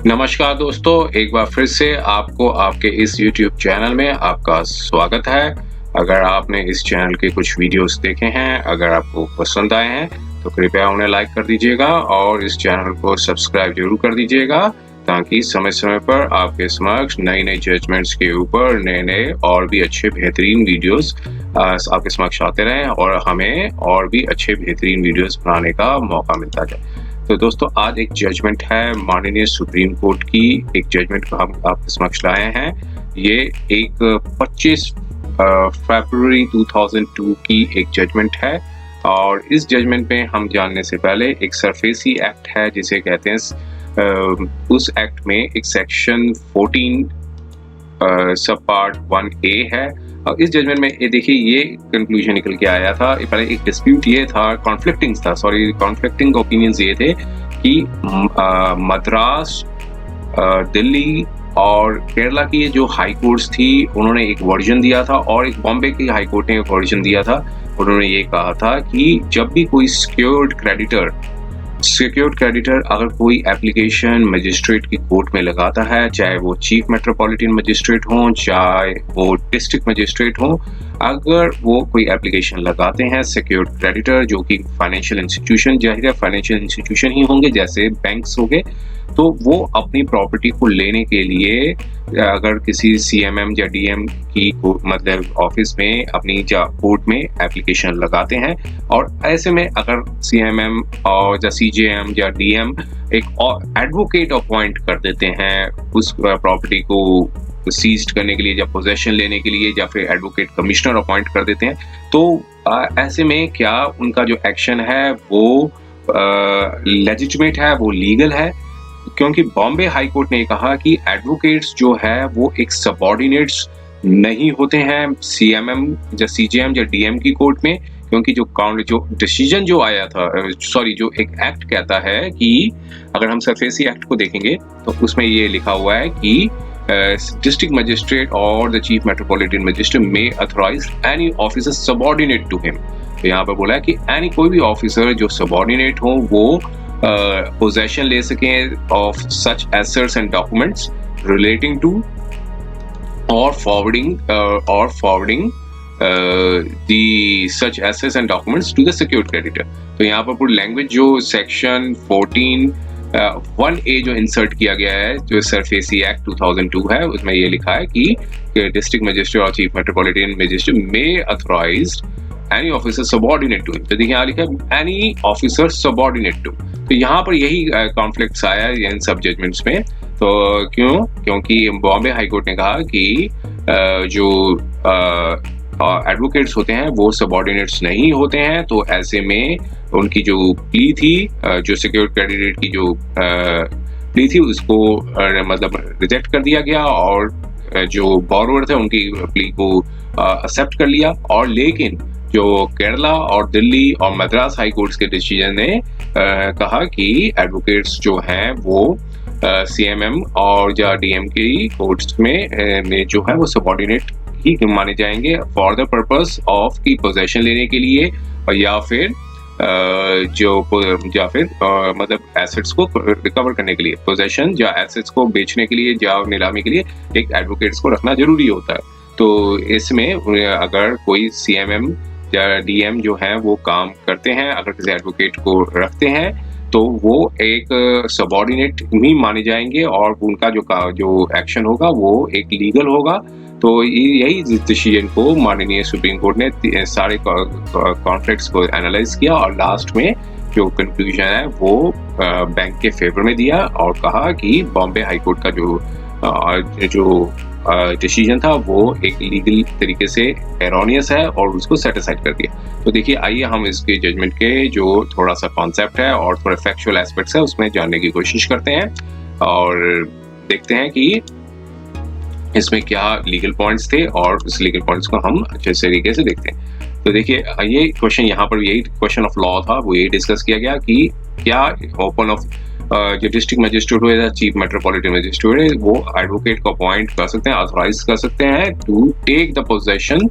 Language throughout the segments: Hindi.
नमस्कार दोस्तों, एक बार फिर से आपको आपके इस YouTube चैनल में आपका स्वागत है। अगर आपने इस चैनल के कुछ वीडियोस देखे हैं, अगर आपको पसंद आए हैं, तो कृपया उन्हें लाइक कर दीजिएगा और इस चैनल को सब्सक्राइब जरूर कर दीजिएगा ताकि समय-समय पर आपके समक्ष नई-नई जजमेंट्स के ऊपर नए-नए और भी अच्छे बेहतरीन वीडियोस आपके समक्ष आते रहें और हमें और भी अच्छे बेहतरीन वीडियोस बनाने का मौका मिलता जाए। तो दोस्तों, आज एक जजमेंट है माननीय सुप्रीम कोर्ट की। एक जजमेंट को हम आपके समक्ष लाए हैं। ये एक 25 फरवरी 2002 की एक जजमेंट है और इस जजमेंट में हम जानने से पहले एक सरफेसी एक्ट है जिसे कहते हैं, उस एक्ट में एक सेक्शन 14 सब पार्ट 1A है। और इस जजमेंट में ये देखिए, ये कंक्लूजन निकल के आया था। पहले एक डिस्प्यूट ये था, कॉन्फ्लिक्टिंग ओपिनियंस ये थे कि मद्रास, दिल्ली और केरला की ये जो हाई कोर्ट्स थी उन्होंने एक वर्जन दिया था और एक बॉम्बे की हाई कोर्ट ने एक वर्जन दिया था। उन्होंने ये कहा था कि जब भी कोई सिक्योर्ड क्रेडिटर अगर कोई एप्लीकेशन मजिस्ट्रेट की कोर्ट में लगाता है, चाहे वो चीफ मेट्रोपॉलिटन मजिस्ट्रेट हो, चाहे वो डिस्ट्रिक्ट मजिस्ट्रेट हो, अगर वो कोई एप्लीकेशन लगाते हैं सिक्योर्ड क्रेडिटर जो कि फाइनेंशियल इंस्टीट्यूशन, जाहिर फाइनेंशियल इंस्टीट्यूशन ही होंगे जैसे बैंक्स हो गए, तो वो अपनी प्रॉपर्टी को लेने के लिए अगर किसी सीएमएम या डीएम की मतलब ऑफिस में अपनी कोर्ट में एप्लीकेशन लगाते हैं और ऐसे में अगर सीएमएम और या सीजेएम या डीएम एक एडवोकेट अपॉइंट कर देते हैं उस प्रॉपर्टी को सीज्ड करने के लिए या पोजेशन लेने के लिए, या फिर एडवोकेट कमिश्नर अपॉइंट कर देते हैं, तो ऐसे में क्या उनका जो एक्शन है वो लेजिटिमेट है, वो लीगल है। क्योंकि बॉम्बे हाई कोर्ट ने कहा कि एडवोकेट्स जो है वो एक सबऑर्डिनेट्स नहीं होते हैं सीएमएम या सीजेएम या डीएम की कोर्ट में, क्योंकि जो डिसीजन जो आया था, जो एक एक्ट कहता है कि अगर हम सरफेसी एक्ट को देखेंगे तो उसमें ये लिखा हुआ है कि डिस्ट्रिक्ट मजिस्ट्रेट और the chief metropolitan magistrate may authorise any officer subordinate to him. तो यहाँ पर बोला है कि एनी कोई भी ऑफिसर जो सबऑर्डिनेट हो वो possession ले सकें of such assets and documents relating to or forwarding the such assets and documents to the secured creditor। तो यहाँ पर पूरी लैंग्वेज जो सेक्शन 14(1)(a) जो इंसर्ट किया गया है जो सरफेसी एक्ट 2002 है, उसमें ये लिखा है कि डिस्ट्रिक्ट मजिस्ट्रेट और chief metropolitan magistrate may authorise any officer subordinate to. तो देखिए यहाँ लिखा है एनी ऑफिसर सबऑर्डिनेट टू। तो यहाँ पर यही कॉन्फ्लिक्ट्स आया इन सब जजमेंट्स में। तो क्योंकि बॉम्बे हाई कोर्ट ने कहा कि जो एडवोकेट्स होते हैं वो सबऑर्डिनेट्स नहीं होते हैं, तो ऐसे में उनकी जो प्ली थी, जो सिक्योर्ड क्रेडिटर की जो प्ली थी उसको मतलब रिजेक्ट कर दिया गया और जो बोरोवर थे उनकी प्ली को एक्सेप्ट कर लिया। और लेकिन जो केरला और दिल्ली और मद्रास हाई कोर्ट्स के डिसीजन ने कहा कि एडवोकेट्स जो हैं वो सीएमएम और या डीएम की कोर्ट्स में जो है वो सबऑर्डिनेट ही माने जाएंगे फॉर द पर्पस ऑफ की पोजेशन लेने के लिए, या फिर मतलब एसेट्स को रिकवर करने के लिए, पोजेशन या एसेट्स को बेचने के लिए या नीलामी के लिए एक एडवोकेट्स को रखना जरूरी होता है। तो इसमें अगर कोई सीएमएम या डीएम जो है वो काम करते हैं, अगर किसी एडवोकेट को रखते हैं तो वो एक सबऑर्डिनेट ही माने जाएंगे और उनका जो एक्शन होगा वो एक लीगल होगा। तो यही डिसीजन को माननीय सुप्रीम कोर्ट ने सारे कॉन्फ्लिक्ट्स को एनालाइज किया और लास्ट में जो कंक्लूजन है वो बैंक के फेवर में दिया और कहा कि बॉम्बे हाई कोर्ट का जो डिसीजन था वो एक लीगल तरीके से एरोनियस है और उसको सेटिस्फाइड कर दिया। तो देखिए, आइए हम इसके जजमेंट के जो थोड़ा सा कॉन्सेप्ट है और थोड़ा फैक्चुअल एस्पेक्ट्स है उसमें जानने की कोशिश करते हैं और देखते हैं कि इसमें क्या लीगल पॉइंट्स थे और उस लीगल पॉइंट्स को हम अच्छे तरीके से देखते हैं। तो देखिए, ये क्वेश्चन यहाँ पर यही क्वेश्चन ऑफ लॉ था, वो यही डिस्कस किया गया कि क्या ओपन ऑफ जो डिस्ट्रिक्ट मजिस्ट्रेट हो या चीफ मेट्रोपॉलिटन मजिस्ट्रेट है वो एडवोकेट को अपॉइंट कर सकते हैं, ऑथराइज कर सकते हैं to take the possession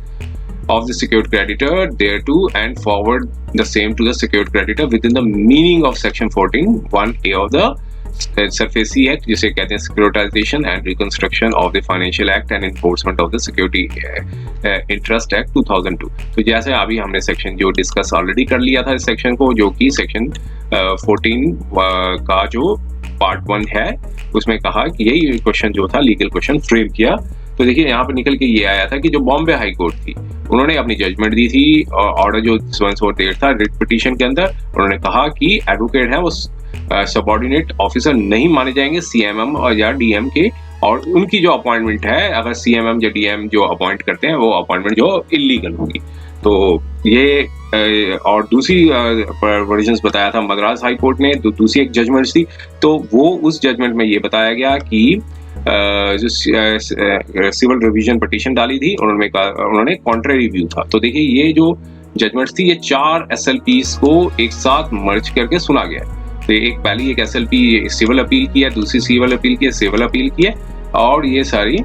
of the secured creditor thereto and forward the same to the secured creditor within the meaning of section 14(1)(a) of the SARFAESI act जिसे कहते हैं securitisation and reconstruction of the financial act and enforcement of the security interest act 2002। तो जैसे अभी हमने सेक्शन जो डिस्कस ऑलरेडी कर लिया था इस सेक्शन को, जो कि सेक्शन 14 का जो पार्ट 1 है, उसमें कहा कि यही क्वेश्चन जो था लीगल क्वेश्चन फ्रेम किया। तो देखिए यहाँ पर निकल के ये आया था कि जो बॉम्बे हाई कोर्ट थी उन्होंने अपनी जजमेंट दी थी ऑर्डर जो 748 था रिट पिटीशन के अंदर। उन्होंने कहा कि एडवोकेट है वो सबऑर्डिनेट ऑफिसर नहीं माने जाएंगे सीएमएम और या डीएम के, और उनकी जो अपॉइंटमेंट है अगर सीएमएम या डीएम जो अपॉइंट करते हैं वो अपॉइंटमेंट जो इलीगल होगी। तो ये और दूसरी वर्जन्स बताया था मद्रास हाई कोर्ट ने, दूसरी एक जजमेंट थी। तो वो उस जजमेंट में ये बताया गया कि जो सिविल रिवीजन पिटीशन डाली थी उन्होंने कॉन्ट्रेरी व्यू था। तो देखिए ये जो जजमेंट थी ये 4 एसएलपीस को एक साथ मर्ज करके सुना गया। तो एक पहली एक एसएलपी सिविल अपील की है, दूसरी सिविल अपील की है, सिविल अपील की है, और ये सारी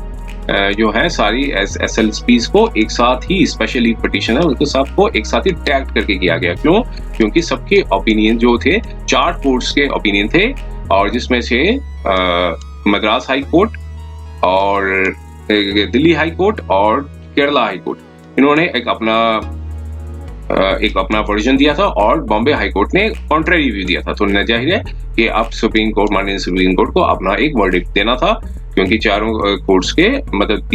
जो है सारी एसएलपीस को एक साथ ही स्पेशल लीड पिटीशन है उनको सबको एक साथ ही टैग करके किया गया। क्यों? क्योंकि सबके ओपिनियन जो थे 4 कोर्ट्स के ओपिनियन थे, और जिसमें से मद्रास हाई कोर्ट और दिल्ली हाई कोर्ट और केरला हाई कोर्ट इन्होंने एक अपना वर्जन दिया था, और बॉम्बे हाई कोर्ट ने कॉन्ट्रेरी व्यू दिया था। तो जाहिर है कि अब सुप्रीम कोर्ट माननीय सुप्रीम कोर्ट को अपना एक वर्डिक्ट देना था, क्योंकि चारों कोर्ट्स के मतलब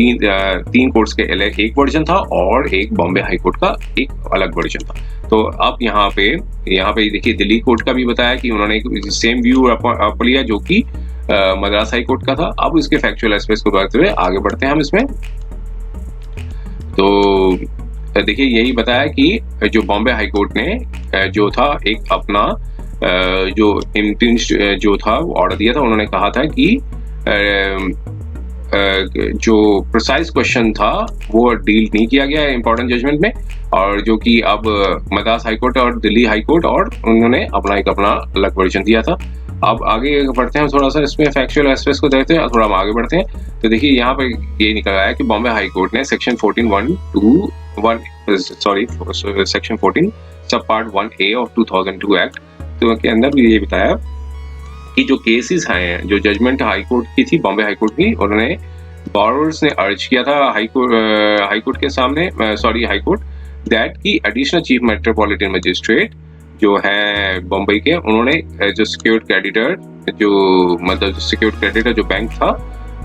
तीन कोर्ट्स के अलग एक वर्जन था और एक बॉम्बे हाई कोर्ट का एक अलग वर्जन था। तो अब यहाँ पे देखिए दिल्ली कोर्ट का भी बताया कि उन्होंने सेम व्यू अप लिया जो कि मद्रास हाई कोर्ट का था। अब इसके फैक्चुअल एस्पेक्ट्स को देखते हुए आगे बढ़ते हैं हम इसमें। तो देखिए यही बताया कि जो बॉम्बे हाई कोर्ट ने जो था एक अपना जो इम्पिंज जो था वो ऑर्डर दिया था। उन्होंने कहा था कि जो प्रिसाइज क्वेश्चन था वो डील नहीं किया गया इंपॉर्टेंट जजमेंट में, और जो कि अब मद्रास हाई कोर्ट और दिल्ली हाई कोर्ट और उन्होंने अपना अलग वर्जन दिया था। अब आगे बढ़ते हैं थोड़ा सा इसमें फैक्चुअल एस्पेक्ट्स को देखते हैं, थोड़ा हम आगे बढ़ते हैं। तो देखिए यहाँ पर ये निकल आया कि बॉम्बे हाई कोर्ट ने सेक्शन 14 सब पार्ट 1A ऑफ 2002 एक्ट तो के अंदर भी ये बताया कि जो केसेस हैं, जो जजमेंट हाई कोर्ट की थी, बॉम्बे हाई कोर्ट की, उन्होंने बॉरोवर्स ने अर्ज किया था हाई कोर्ट के सामने हाई कोर्ट दैट की एडिशनल चीफ मेट्रोपॉलिटन मजिस्ट्रेट जो है बम्बई के, उन्होंने जो सिक्योर्ड क्रेडिटर जो बैंक था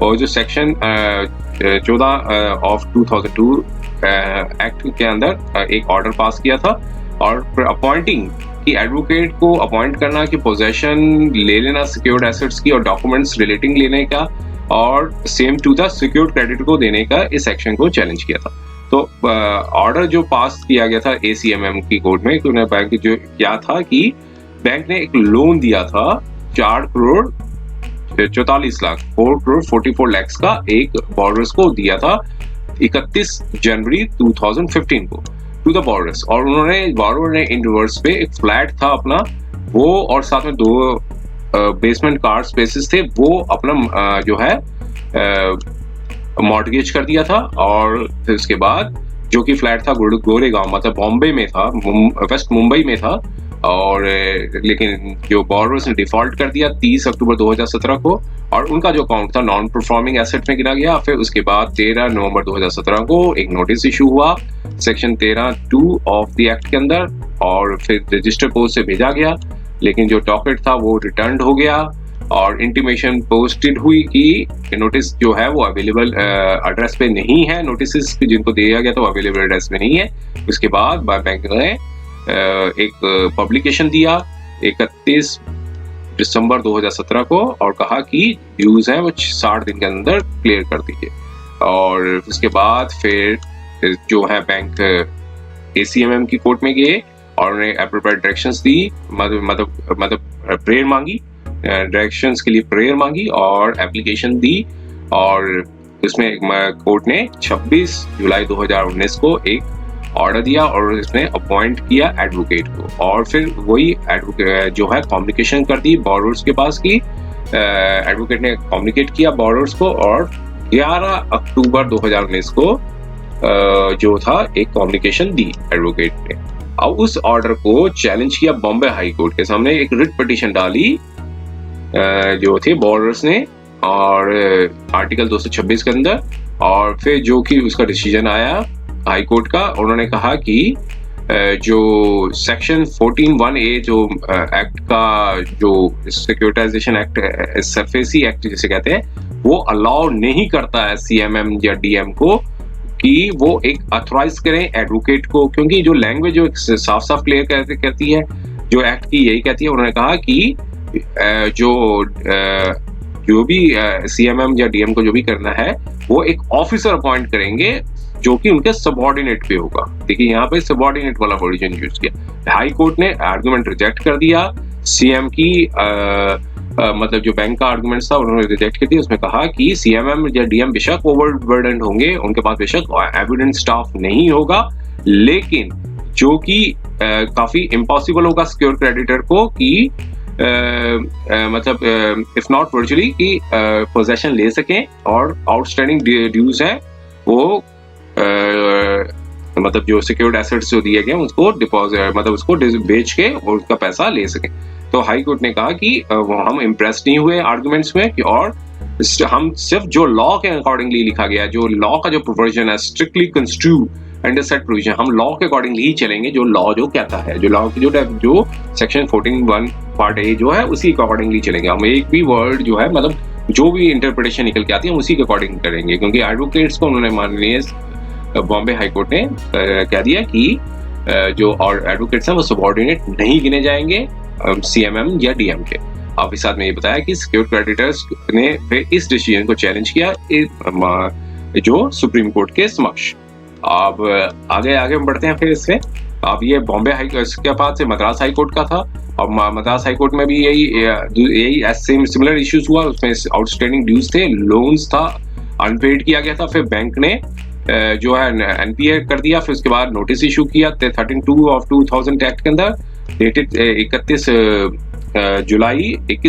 और जो सेक्शन 14 ऑफ 2002 एक्ट के अंदर एक ऑर्डर पास किया था, और अपॉइंटिंग कि एडवोकेट को अपॉइंट करना कि पोजेशन ले लेना सिक्योर्ड एसेट्स की और डॉक्यूमेंट्स रिलेटिंग लेने का, और same to the secured creditor को देने का इस एक्शन को चैलेंज किया था। तो ऑर्डर जो पास किया गया था ACMM की कोर्ट में, तो बैंक जो क्या था कि बैंक ने एक लोन दिया था 4 करोड़ 44 लाख 4 करोड़ 44 लाख का एक बॉर्डर्स को दिया था 31 जनवरी 2015 को टू द बॉर्डर्स, और बॉर्डर ने इन रिवर्स पे एक फ्लैट था अपना वो, और साथ में 2 बेसमेंट कार स्पेसेस थे, वो अपना जो है मॉर्टगेज कर दिया था। और फिर उसके बाद जो कि फ्लैट था गोरेगांव मतलब बॉम्बे में था, वेस्ट मुंबई में था, और लेकिन जो बॉर्डर्स ने डिफॉल्ट कर दिया 30 अक्टूबर 2017 को, और उनका जो अकाउंट था नॉन परफॉर्मिंग एसेट में गिना गया। फिर उसके बाद 13 नवंबर 2017 को एक नोटिस इशू हुआ सेक्शन 13(2) ऑफ द एक्ट के अंदर, और फिर रजिस्टर पोस्ट से भेजा गया, लेकिन जो डॉकेट था वो रिटर्न हो गया, और इंटीमेशन पोस्टेड हुई कि नोटिस जो है वो अवेलेबल एड्रेस पे नहीं है, नोटिस जिनको दिया गया था वो अवेलेबल एड्रेस पे नहीं है। उसके बाद बैंक ने एक पब्लिकेशन दिया 31 दिसंबर 2017 को, और कहा कि ड्यूज हैं वो 60 दिन के अंदर क्लियर कर दीजिए। और उसके बाद फिर जो है बैंक ACMM की कोर्ट में गए और उन्हें एप्रोप्रिएट डायरेक्शंस दी, मतलब प्रेयर मांगी, डायरेक्शंस के लिए प्रेयर मांगी और एप्लीकेशन दी, और इसमें कोर्ट ने 26 जुलाई 2019 को एक ऑर्डर दिया और इसमें अपॉइंट किया एडवोकेट को, और फिर वही एडवोकेट जो है कम्युनिकेशन कर दी बोरोवर्स के पास की, एडवोकेट ने कम्युनिकेट किया बोरोवर्स को, और 11 अक्टूबर 2019 को जो था एक कम्युनिकेशन दी एडवोकेट ने। अब उस ऑर्डर को चैलेंज किया बॉम्बे हाई कोर्ट के सामने, एक रिट पिटीशन डाली जो थे बॉर्डर्स ने, और आर्टिकल 226 के अंदर। और फिर जो कि उसका डिसीजन आया हाई कोर्ट का, उन्होंने कहा कि जो सेक्शन 14(1)(a) जो एक्ट का जो सिक्योरिटाइजेशन एक्ट है, सरफेसी एक्ट जिसे कहते हैं, वो अलाउ नहीं करता है सीएमएम या डीएम को कि वो एक अथॉराइज करें एडवोकेट को, क्योंकि जो लैंग्वेज जो साफ साफ क्लियर कहती है, जो एक्ट की यही कहती है। उन्होंने कहा कि जो भी सीएमएम या डीएम को जो भी करना है वो एक ऑफिसर अपॉइंट करेंगे जो कि उनके सबऑर्डिनेट पे होगा। देखिए यहाँ पे सबऑर्डिनेट वाला प्रोविजन यूज किया। हाई कोर्ट ने आर्गुमेंट रिजेक्ट कर दिया सीएम की, मतलब जो बैंक का आर्गुमेंट था उन्होंने रिजेक्ट कर दिया। उसमें कहा कि सीएमएम या डीएम बेशक ओवरबर्डन होंगे, उनके पास बेशक एविडेंस स्टाफ नहीं होगा, लेकिन जो कि काफी इम्पॉसिबल होगा सिक्योर क्रेडिटर को कि मतलब इफ नॉट वर्चुअली कि पोजेशन ले सकें और आउटस्टैंडिंग ड्यूज है वो मतलब जो सिक्योर्ड एसेट्स जो दिए गए उसको डिपॉजिट मतलब उसको बेच के और उसका पैसा ले सकें। तो हाई कोर्ट ने कहा कि हम इम्प्रेस नहीं हुए आर्गुमेंट्स में कि, और हम सिर्फ जो लॉ के अकॉर्डिंगली लिखा गया, जो लॉ का जो प्रोविजन है strictly construe under set provision, हम लॉ के अकॉर्डिंगली ही चलेंगे, जो लॉ जो कहता है, जो लॉ की जो सेक्शन 14(1)(a) जो है उसी के अकॉर्डिंगली चलेंगे। हम एक भी वर्ड जो है मतलब जो भी इंटरप्रिटेशन निकल के आती है हम उसी के अकॉर्डिंग करेंगे, क्योंकि एडवोकेट्स को उन्होंने माननीय बॉम्बे हाई कोर्ट ने कह दिया कि जो और एडवोकेट्स हैं वो सबऑर्डिनेट नहीं गिने जाएंगे सीएमएम या डीएम के। अब इस साथ में ये बताया कि सिक्योर क्रेडिटर्स ने फिर इस डिसीजन को चैलेंज किया जो सुप्रीम कोर्ट के समक्ष। अब आगे बढ़ते हैं फिर इससे। अब ये बॉम्बे हाई के बाद से मद्रास हाई कोर्ट का था, और मद्रास हाई कोर्ट में भी यही सेम सिमिलर इश्यूज हुआ। उसमें आउटस्टैंडिंग ड्यूज थे, लोन्स था, अनपेड किया गया था। फिर बैंक ने जो है एनपीए कर दिया। फिर उसके बाद नोटिस इशू किया 13(2)(2000) एक्ट के अंदर, डेटेड 21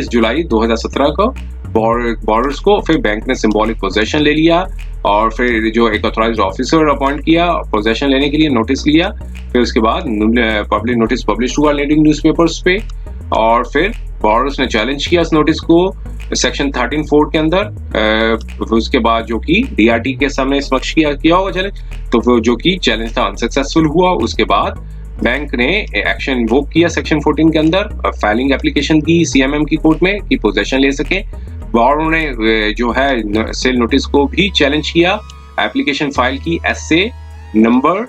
जुलाई 2017 को बॉर्डर्स को। फिर बैंक ने सिंबॉलिक पोजेशन ले लिया, और फिर जो एक ऑथराइज्ड ऑफिसर अपॉइंट किया पोजेशन लेने के लिए, नोटिस लिया। फिर उसके बाद पब्लिक नोटिस पब्लिश हुआ लीडिंग न्यूज़पेपर्स पे, और फिर बॉर्डर्स ने चैलेंज किया इस नोटिस को सेक्शन 13(4) के अंदर। उसके बाद जो कि डीआरटी के सामने समक्ष किया होगा चैलेंज, तो जो कि चैलेंज था अनसक्सेसफुल हुआ। उसके बाद बैंक ने एक्शन इन्वोक किया सेक्शन 14 के अंदर, फाइलिंग एप्लीकेशन की सीएमएम की कोर्ट में कि पोजेशन ले सके। बॉर्डर ने जो है सेल नोटिस को भी चैलेंज किया, एप्लीकेशन फाइल की S A number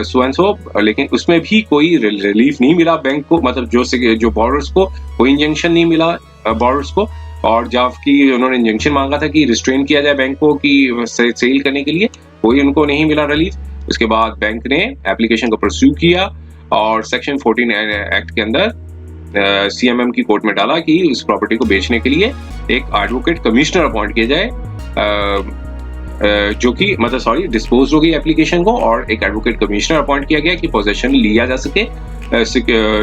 so and so, लेकिन उसमें भी कोई रिलीफ नहीं मिला बैंक को, मतलब जो बॉर्डर्स को कोई इंजंक्शन नहीं मिला बॉर्डर्स को। और जबकि उन्होंने इंजंक्शन मांगा था कि रिस्ट्रेन किया जाए बैंक को कि सेल करने के लिए, कोई उनको नहीं मिला रिलीफ। उसके बाद बैंक ने एप्लीकेशन को परस्यू किया और सेक्शन 14 एक्ट के अंदर सीएमएम की कोर्ट में डाला कि उस प्रॉपर्टी को बेचने के लिए एक एडवोकेट कमिश्नर अपॉइंट किया जाए, जो कि मतलब डिस्पोज हो गई एप्लीकेशन को, और एक एडवोकेट कमिश्नर अपॉइंट किया गया कि पोजेशन लिया जा सके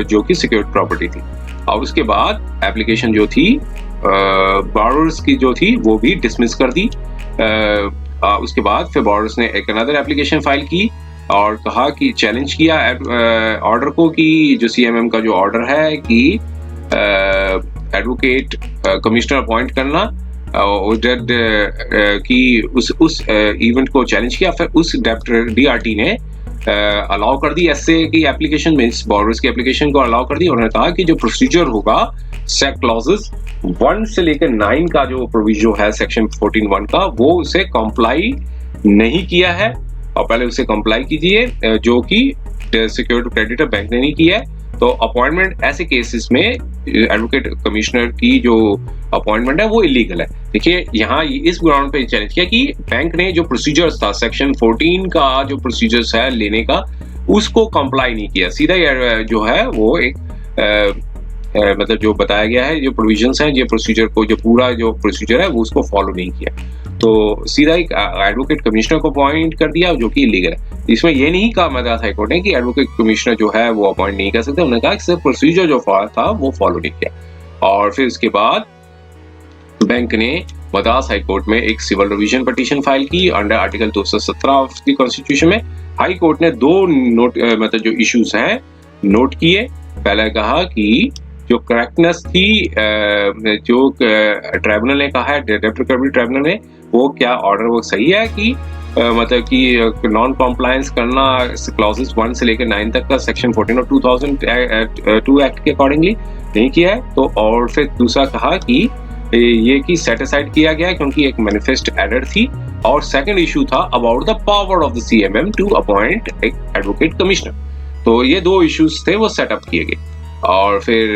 जो कि सिक्योर्ड प्रॉपर्टी थी। और उसके बाद एप्लीकेशन जो थी बॉर्डर्स की जो थी वो भी डिसमिस कर दी। उसके बाद फिर बॉर्डर्स ने एक अनदर एप्लीकेशन फाइल की और कहा कि चैलेंज किया ऑर्डर को कि जो सीएमएम का जो ऑर्डर है कि एडवोकेट कमिश्नर अपॉइंट करना, कि उस इवेंट को चैलेंज किया। फिर उस डीआरटी ने अलाउ कर दी एसए की एप्लीकेशन में, बॉर्डर्स की एप्लीकेशन को अलाउ कर दी। उन्होंने कहा कि जो प्रोसीजर होगा सेक क्लॉजेस 1 से लेकर 9 का जो प्रोविजन है सेक्शन 14(1) का, वो उसे कंप्लाई नहीं किया है, और पहले उसे कंप्लाई कीजिए, जो कि सिक्योर्ड क्रेडिटर बैंक ने नहीं किया है। तो अपॉइंटमेंट ऐसे केसेस में एडवोकेट कमिश्नर की जो अपॉइंटमेंट है वो इलीगल है। देखिए यहाँ इस ग्राउंड पे चैलेंज किया कि बैंक ने जो प्रोसीजर्स था सेक्शन 14 का जो प्रोसीजर्स है लेने का, उसको कंप्लाई नहीं किया, सीधा जो है वो एक मतलब जो बताया गया है जो प्रोविजंस हैं, जो प्रोसीजर को जो पूरा जो प्रोसीजर है वो उसको फॉलो नहीं किया, तो सीधा एक एडवोकेट कमिश्नर को अपॉइंट कर दिया जो कि इलीगल है। इसमें ये नहीं कहा मद्रास हाई कोर्ट ने कि एडवोकेट कमिश्नर जो है वो अपॉइंट नहीं कर सकते, उन्होंने कहा कि सिर्फ प्रोसीजर जो था वो फॉलो नहीं किया। और फिर उसके बाद बैंक ने मद्रास हाई कोर्ट में एक सिविल रिवीजन पिटीशन फाइल की under article 217 of the constitution में। हाई कोर्ट ने 2 मतलब जो इश्यूज हैं नोट किए। पहले कहा कि जो करेक्टनेस थी जो ट्राइब्यूनल ने कहा है, डेब्ट रिकवरी ट्राइब्यूनल ने, वो क्या ऑर्डर वो सही है कि मतलब कि नॉन कॉम्प्लायंस करना क्लॉजेस 1 से लेकर 9 तक का सेक्शन 14 और 2002 एक्ट के अकॉर्डिंगली नहीं किया है। तो और फिर दूसरा कहा कि ये कि सेट असाइड किया गया क्योंकि एक मैनिफेस्ट एरर थी। और सेकंड इशू था about the power of the CMM to appoint एक एडवोकेट कमिश्नर। तो ये दो इश्यूज थे वो सेटअप किए गए। और फिर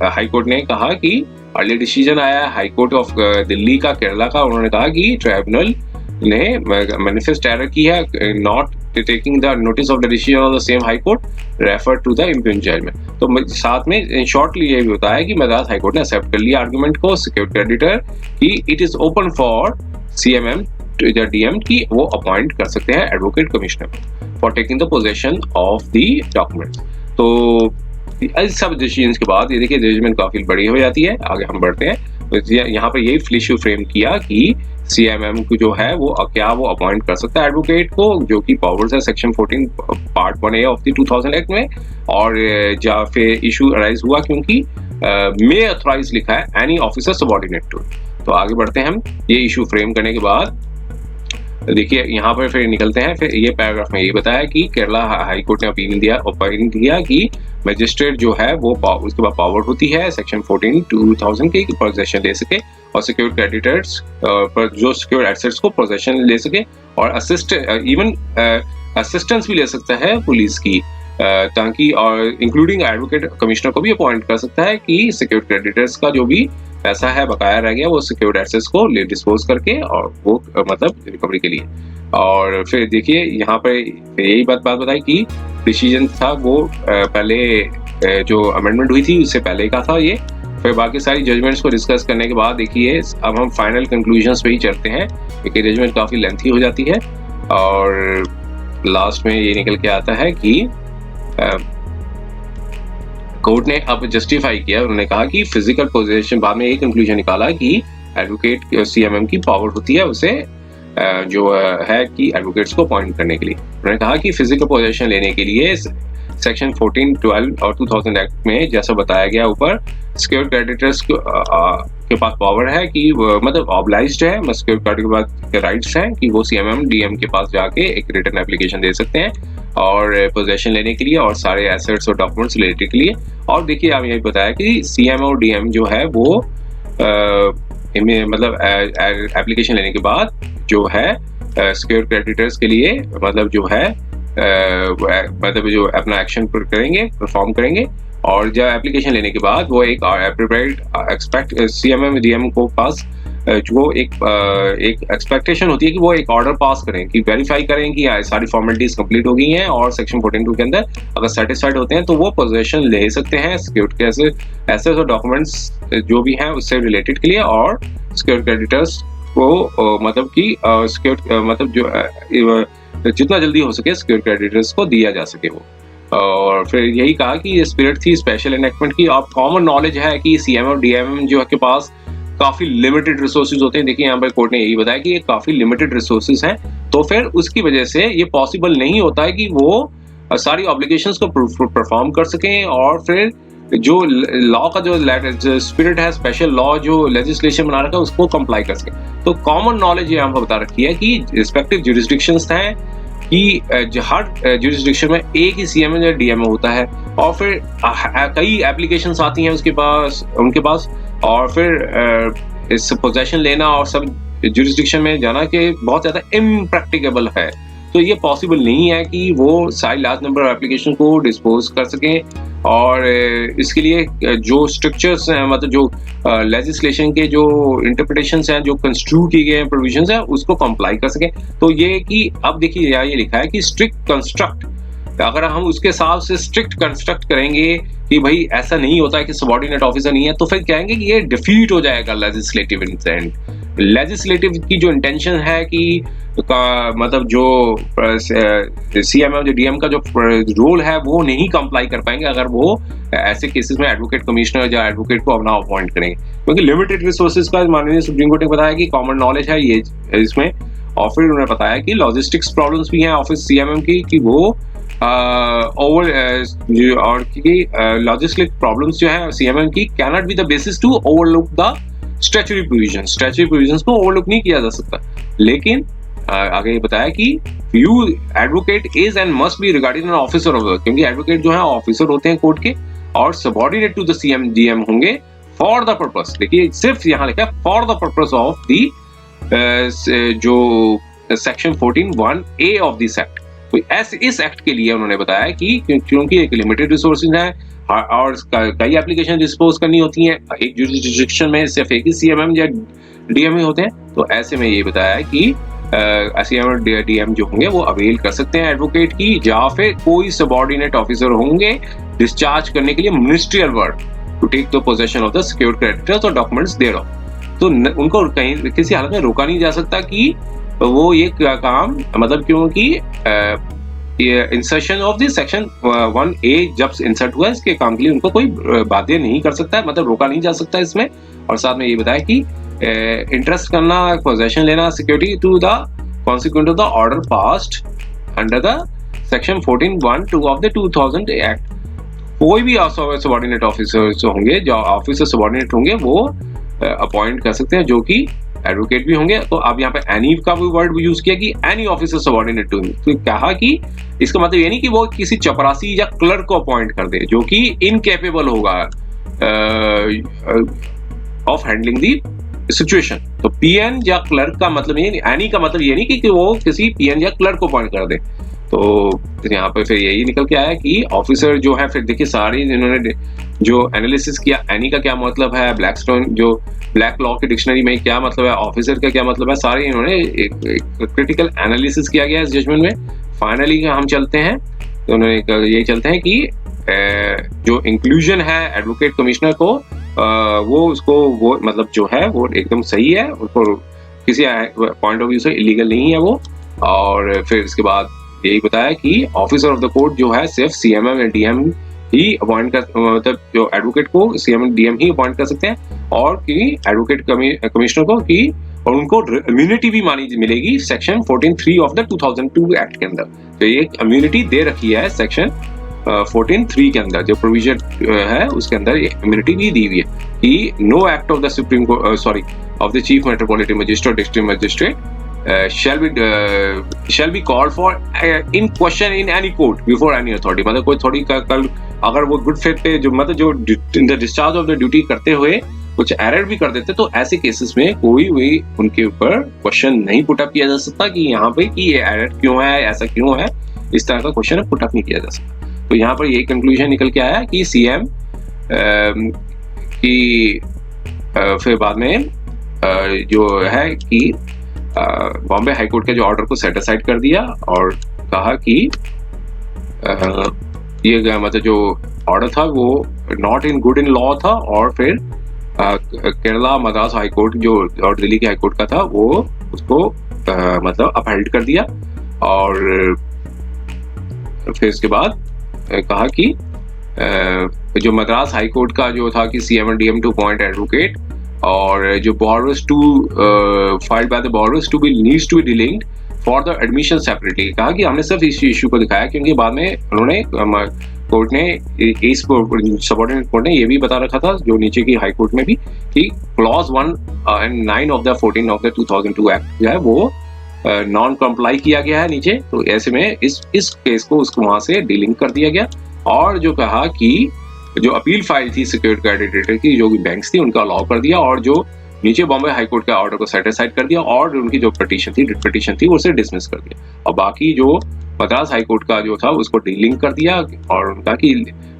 हाई कोर्ट ने कहा कि अर्ली डिसीजन आया हाई कोर्ट ऑफ दिल्ली का, केरला का, उन्होंने कहा कि ट्राइब्यूनल ने मैनिफेस्ट एरर की है, not taking the notice of the decision of the same high court refer to the impugned judgment. तो साथ में इन शॉर्टली ये भी होता है कि मद्रास हाई कोर्ट ने एक्सेप्ट कर लिया आर्गुमेंट को सिक्योर्ड क्रेडिटर कि it is open for CMM या डीएम की वो अपॉइंट कर सकते हैं advocate commissioner for taking the possession of the documents. तो इस सब डिसीजन के बाद ये देखिए जजमेंट काफी बड़ी हो जाती है। आगे हम बढ़ते हैं। यहाँ पर यही इशू फ्रेम किया कि सीएमएम को जो है वो क्या वो अपॉइंट कर सकता है एडवोकेट को, जो कि पावर्स है section 14 part 1A of the 2000 act में। और या फिर इशू अराइज हुआ क्योंकि मे ऑथराइज लिखा है एनी ऑफिसर सबऑर्डिनेट टू। तो आगे बढ़ते हैं हम। ये इशू फ्रेम करने के बाद देखिए यहाँ पर फिर निकलते हैं। फिर ये पैराग्राफ में यही बताया कि केरला हाई कोर्ट ने ओपिनियन दिया कि मजिस्ट्रेट जो है वो उसके बाद पावर होती है सेक्शन 14 2000 की पोजेशन ले सके और सिक्योर्ड क्रेडिटर्स पर जो सिक्योर्ड एसेट्स को पोजेशन ले सके और इवन असिस्टेंस भी ले सकता है पुलिस की, ताकि और इंक्लूडिंग एडवोकेट कमिश्नर को भी अपॉइंट कर सकता है कि सिक्योर्ड क्रेडिटर्स का जो भी पैसा है बकाया रह गया वो सिक्योर्ड एसेट्स को डिस्पोज करके और वो मतलब रिकवरी के लिए। और फिर देखिए यहाँ पर यही बात बताई कि डिसीजन था वो पहले जो अमेंडमेंट हुई थी उससे पहले का था ये। फिर बाकी सारी जजमेंट्स को डिस्कस करने के बाद देखिए अब हम फाइनल कंक्लूजन्स पे ही चलते हैं क्योंकि जजमेंट काफ़ी लेंथी हो जाती है। और लास्ट में ये निकल के आता है कि कोर्ट ने अब जस्टिफाई किया, उन्होंने कहा कि फिजिकल पोजेशन, बाद में ये कंक्लूजन निकाला कि एडवोकेट सीएमएम की पावर होती है उसे जो है कि एडवोकेट्स को अपॉइंट करने के लिए। उन्होंने कहा कि फिजिकल पोजेशन लेने के लिए सेक्शन 14, 12 और 2000 एक्ट में जैसा बताया गया ऊपर सिक्योर्ड क्रेडिटर्स के पास पावर है कि मतलब ऑब्लाइज्ड है, सिक्योर्ड क्रेडिटर के पास राइट्स हैं कि वो सीएमएम डीएम के पास जाके एक रिटर्न एप्लीकेशन दे सकते हैं और पोजेशन लेने के लिए और सारे एसेट्स और डॉक्यूमेंट्स रिलेटेड के लिए। और देखिए आप यही बताया कि सीएम और डीएम जो है वो मतलब एप्लीकेशन लेने के बाद जो है सिक्योर्ड क्रेडिटर्स के लिए मतलब जो है मतलब जो अपना एक्शन करेंगे, परफॉर्म करेंगे। और जब एप्लीकेशन लेने के बाद वो एक एक्सपेक्ट सीएमएम डीएम को पास जो एक एक्सपेक्टेशन होती है कि वो एक ऑर्डर पास करें कि वेरीफाई करें कि सारी फॉर्मेलिटीज कंप्लीट हो गई हैं और सेक्शन 42 के अंदर अगर सेटिस्फाइड होते हैं तो वो पोजीशन ले सकते हैं सिक्योर्ड के ऐसे और डॉक्यूमेंट्स जो भी हैं उससे रिलेटेड के लिए और सिक्योर्ड क्रेडिटर्स को मतलब कि सिक्योर्ड मतलब जो जितना जल्दी हो सके सिक्योर्ड क्रेडिटर्स को दिया जा सके वो। और फिर यही कहा कि ये स्पिरिट थी स्पेशल एनेक्टमेंट की। आप कॉमन नॉलेज है कि सीएम और डीएम जो के पास काफी लिमिटेड रिसोर्सेज होते हैं। देखिए यहाँ पर कोर्ट ने यही बताया कि ये काफी लिमिटेड रिसोर्सेज हैं, तो फिर उसकी वजह से ये पॉसिबल नहीं होता है कि वो सारी ऑब्लिगेशंस को परफॉर्म कर सकें और फिर जो लॉ का जो स्पिरिट है स्पेशल लॉ जो लेजिस्लेशन बना रखा है उसको कंप्लाई कर सके। तो कॉमन नॉलेज ये यहाँ बता रखी है कि रिस्पेक्टिव ज्यूरिसडिक्शंस हैं कि हर ज्यूरिसडिक्शन में एक ही सीएम या डीएम होता है और फिर कई एप्लीकेशंस आती हैं उनके पास और फिर इस पोजेशन लेना और सब ज्यूरिसडिक्शन में जाना कि बहुत ज़्यादा इम्प्रैक्टिकेबल है। तो ये पॉसिबल नहीं है कि वो सारी लार्ज नंबर ऑफ एप्लीकेशन को डिस्पोज कर सकें और इसके लिए जो स्ट्रक्चर्स हैं मतलब जो लेजिस्लेशन के जो इंटरप्रिटेशंस हैं जो कंस्ट्रू किए गए हैं प्रोविजंस हैं उसको कंप्लाई कर सकें। तो ये कि अब देखिए यहाँ ये लिखा है कि स्ट्रिक्ट कंस्ट्रक्ट, अगर हम उसके हिसाब से स्ट्रिक्ट कंस्ट्रक्ट करेंगे कि भाई ऐसा नहीं होता है कि सबऑर्डिनेट ऑफिसर नहीं है तो फिर कहेंगे कि ये डिफीट हो जाएगा लेजिस्लेटिव इंटेंट। लेजिस्लेटिव की जो इंटेंशन है कि मतलब जो सीएम और जो डीएम का जो रोल है वो नहीं कंप्लाई कर पाएंगे अगर वो ऐसे केसेस में एडवोकेट कमिश्नर या एडवोकेट को अपना अपॉइंट करेंगे क्योंकि लिमिटेड रिसोर्सेज का माननीय सुप्रीम कोर्ट ने बताया कि कॉमन नॉलेज है ये इसमें। और फिर उन्होंने बताया कि लॉजिस्टिक्स प्रॉब्लम्स भी हैं ऑफिस सीएमएम की कि वो ओवर और की लॉजिस्टिक प्रॉब्लम्स जो है सीएमएम की can not be the basis to overlook the statutory provisions को ओवरलुक नहीं किया जा सकता। लेकिन आगे बताया कि you advocate is and must be regarding an officer of, क्योंकि एडवोकेट जो है ऑफिसर होते हैं कोर्ट के और subordinate to the CM DM होंगे फॉर द पर्पस, देखिए सिर्फ यहाँ लिखा है for the purpose of the जो section 14(1)(a) of this act. तो इस एक्ट के लिए उन्होंने बताया कि क्योंकि एक लिमिटेड रिसोर्सेज है और कई एप्लीकेशन डिस्पोज करनी होती हैं, एक जुरिडिक्शन में सिर्फ एक ही सीएमएम या डीएम ही होते हैं, तो ऐसे में ये बताया है कि सीएम और डीएम जो होंगे वो अवेल कर सकते हैं एडवोकेट की, या फिर कोई सबऑर्डिनेट ऑफिसर होंगे डिस्चार्ज करने के लिए ministerial work to take the possession of the secured creditors और डॉक्यूमेंट्स देयर ऑफ। तो उनको कहीं किसी हालत में रोका नहीं जा सकता कि वो ये काम, मतलब क्योंकि insertion of this section 1A जब इंसर्ट हुआ इसके काम के लिए उनको कोई बाध्य नहीं कर सकता है, मतलब रोका नहीं जा सकता इसमें। और साथ में ये बताया कि इंटरेस्ट करना, पोजेशन लेना, security to the consequent of the order passed under the section 14(1)(2) of the 2000 act. कोई भी सबऑर्डिनेट ऑफिसर होंगे, जो ऑफिसर सबऑर्डिनेट होंगे वो अपॉइंट कर सकते हैं, जो कि एडवोकेट भी होंगे। तो अब यहाँ पे एनी का भी वर्ड यूज किया कि any officer subordinate to him, तो कहा कि इसका मतलब ये नहीं कि वो किसी चपरासी या क्लर्क को अपॉइंट कर दे जो कि इनकेपेबल होगा ऑफ हैंडलिंग दी सिचुएशन। तो पीएन या क्लर्क का मतलब ये नहीं, एनी का मतलब ये नहीं कि वो किसी पीएन या क्लर्क को अपॉइंट कर दे। तो यहाँ पे फिर यही निकल के आया कि ऑफिसर जो है, फिर देखिए सारी इन्होंने जो एनालिसिस किया, एनी का क्या मतलब है, ब्लैकस्टोन जो ब्लैक लॉ की डिक्शनरी में क्या मतलब है, ऑफिसर का क्या मतलब है, सारे इन्होंने एक क्रिटिकल एनालिसिस किया गया इस जजमेंट में। फाइनली हम चलते हैं, तो उन्होंने ये चलते हैं कि जो इंक्लूजन है एडवोकेट कमिश्नर को, वो उसको वो मतलब जो है वो एकदम सही है, उसको किसी पॉइंट ऑफ व्यू से इलीगल नहीं है वो। और फिर इसके बाद यही बताया कि ऑफिसर ऑफ द कोर्ट जो है सिर्फ सीएमएम या डीएम ही अपॉइंट कर, मतलब जो एडवोकेट को सीएम डीएम ही अपॉइंट कर सकते हैं, और कि एडवोकेट कमिश्नर को कि और उनको इम्यूनिटी भी मानी मिलेगी सेक्शन 14(3) ऑफ द 2002 एक्ट के अंदर। तो ये इम्यूनिटी दे रखी है सेक्शन 14(3) के अंदर, जो प्रोविजन है उसके अंदर इम्यूनिटी भी दी हुई है कि no act of the supreme court of the chief metropolitan magistrate district magistrate shall be called for in question in any court before any authority। मतलब कोई थोड़ी कल अगर वो गुड फेथ पे जो मतलब जो in the discharge of the duty करते हुए कुछ एरर भी कर देते, तो ऐसे केसेस में कोई भी उनके ऊपर क्वेश्चन नहीं पुट अप किया जा सकता कि यहाँ पे कि ये एरर क्यों है, ऐसा क्यों है, इस तरह का क्वेश्चन पुट अप नहीं किया जा सकता। तो यहाँ पर यही कंक्लूजन निकल के आया कि सीएम की फिर बाद में जो है कि बॉम्बे हाईकोर्ट के जो ऑर्डर को सेट असाइड कर दिया और कहा कि ये मतलब जो ऑर्डर था वो not in good in law था, और फिर केरला मद्रास हाईकोर्ट जो और दिल्ली के हाईकोर्ट का था वो उसको मतलब अपहेल्ड कर दिया। और फिर इसके बाद कहा कि जो मद्रास हाईकोर्ट का जो था कि सीएम और डीएम टू अपॉइंट एडवोकेट, और जो borrowers to filed by the borrowers to be needs to be delinked for the admission separately। कहा कि हमने सिर्फ इस इशू को दिखाया क्योंकि बाद में उन्होंने कोर्ट ने इस सबऑर्डिनेट कोर्ट ने ये भी बता रखा था, जो नीचे की हाई कोर्ट में भी, कि clause 1 and 9 of the 14 of the 2002 act जो है वो नॉन कंप्लाई किया गया है नीचे। तो ऐसे में इस केस को उसको वहां से डीलिंग कर दिया गया, और जो कहा कि जो अपील फाइल थी सिक्योर्ड क्रेडिटर की, जो भी बैंक्स थी उनका अलाउ कर दिया, और जो नीचे बॉम्बे हाई कोर्ट का ऑर्डर को सेटिस्फाइड कर दिया, और उनकी जो पिटीशन थी, रिट पिटीशन थी, उसे डिसमिस कर दिया, और बाकी जो मद्रास हाई कोर्ट का जो था उसको डीलिंग कर दिया। और उनका कि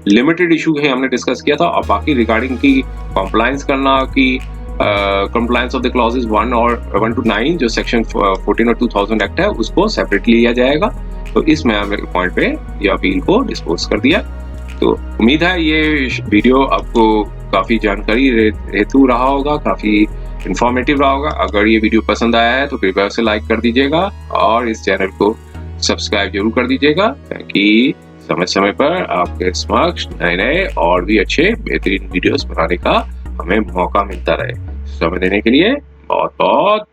लिमिटेड इशू है हमने डिस्कस किया था, और बाकी रिगार्डिंग की कंप्लायंस करना की compliance of the clauses 1 to 9 जो सेक्शन 14 और 2000 एक्ट है उसको सेपरेटली लिया जाएगा। तो इस पॉइंट पे ये अपील को डिस्पोज कर दिया। तो उम्मीद है ये वीडियो आपको काफ़ी जानकारी हेतु रहा होगा, काफ़ी इंफॉर्मेटिव रहा होगा। अगर ये वीडियो पसंद आया है तो कृपया उसे लाइक कर दीजिएगा और इस चैनल को सब्सक्राइब जरूर कर दीजिएगा, ताकि समय समय पर आपके समक्ष नए और भी अच्छे बेहतरीन वीडियोस बनाने का हमें मौका मिलता रहे। समय देने के लिए बहुत बहुत